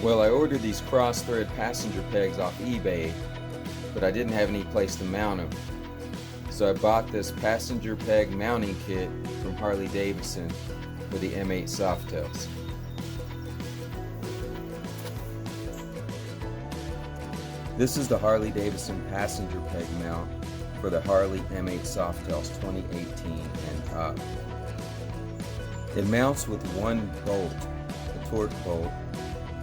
Well, I ordered these cross-thread passenger pegs off eBay, but I didn't have any place to mount them. So I bought this passenger peg mounting kit from Harley Davidson for the M8 Softails. This is the Harley Davidson passenger peg mount for the Harley M8 Softails 2018 and up. It mounts with one bolt, a torque bolt.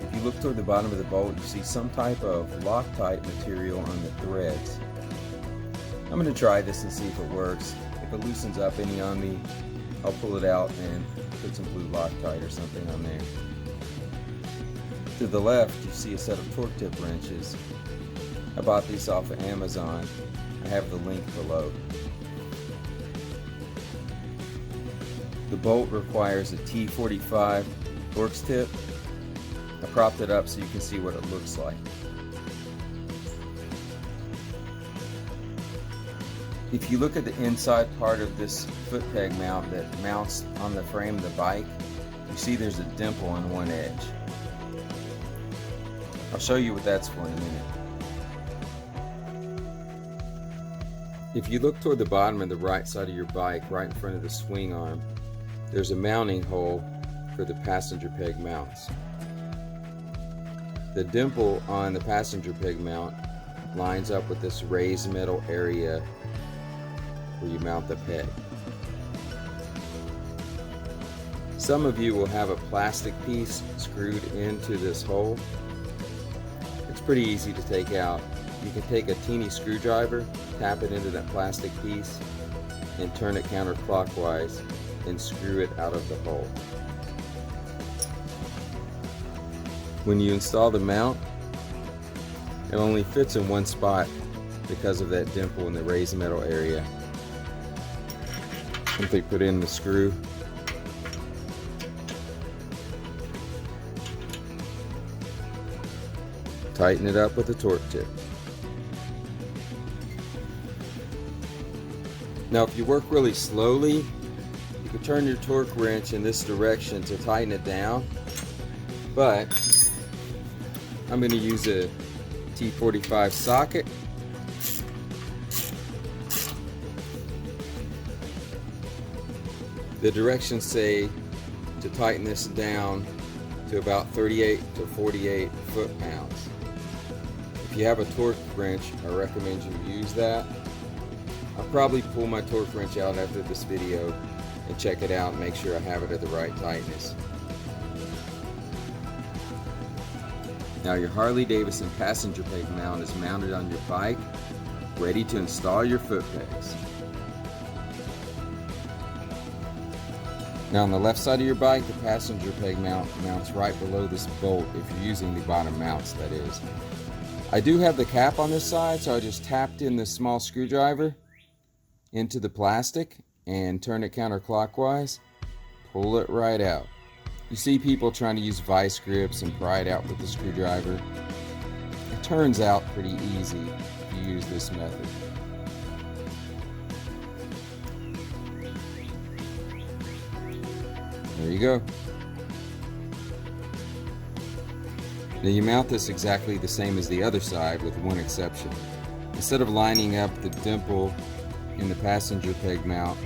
If you look toward the bottom of the bolt, you see some type of Loctite material on the threads. I'm going to try this and see if it works. If it loosens up any on me, I'll pull it out and put some blue Loctite or something on there. To the left, you see a set of torque tip wrenches. I bought these off of Amazon. I have the link below. The bolt requires a T45 Torx tip. I propped it up so you can see what it looks like. If you look at the inside part of this foot peg mount that mounts on the frame of the bike, you see there's a dimple on one edge. I'll show you what that's for in a minute. If you look toward the bottom of the right side of your bike, right in front of the swing arm, there's a mounting hole for the passenger peg mounts. The dimple on the passenger peg mount lines up with this raised metal area where you mount the peg. Some of you will have a plastic piece screwed into this hole. It's pretty easy to take out. You can take a teeny screwdriver, tap it into that plastic piece, and turn it counterclockwise and screw it out of the hole. When you install the mount, it only fits in one spot because of that dimple in the raised metal area. Simply put in the screw. Tighten it up with a torque tip. Now if you work really slowly, you can turn your torque wrench in this direction to tighten it down, but I'm going to use a T45 socket. The directions say to tighten this down to about 38 to 48 foot-pounds. If you have a torque wrench, I recommend you use that. I'll probably pull my torque wrench out after this video and check it out and make sure I have it at the right tightness. Now your Harley Davidson passenger peg mount is mounted on your bike, ready to install your foot pegs. Now on the left side of your bike, the passenger peg mount mounts right below this bolt if you're using the bottom mounts, that is. I do have the cap on this side, so I just tapped in this small screwdriver into the plastic and turn it counterclockwise, pull it right out. You see people trying to use vice grips and pry it out with the screwdriver. It turns out pretty easy if you use this method. There you go. Now you mount this exactly the same as the other side with one exception. Instead of lining up the dimple in the passenger peg mount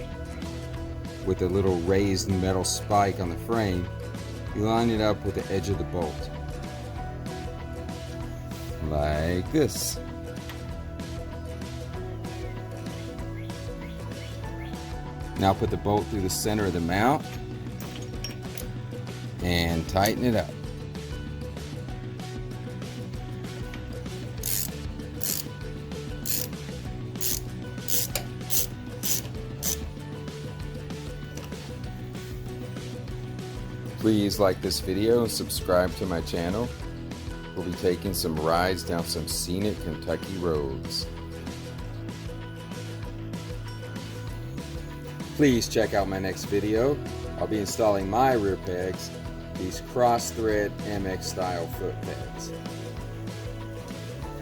with a little raised metal spike on the frame, you line it up with the edge of the bolt. Like this. Now put the bolt through the center of the mount and tighten it up. Please like this video and subscribe to my channel. We'll be taking some rides down some scenic Kentucky roads. Please check out my next video. I'll be installing my rear pegs, these cross-thread MX style foot pegs.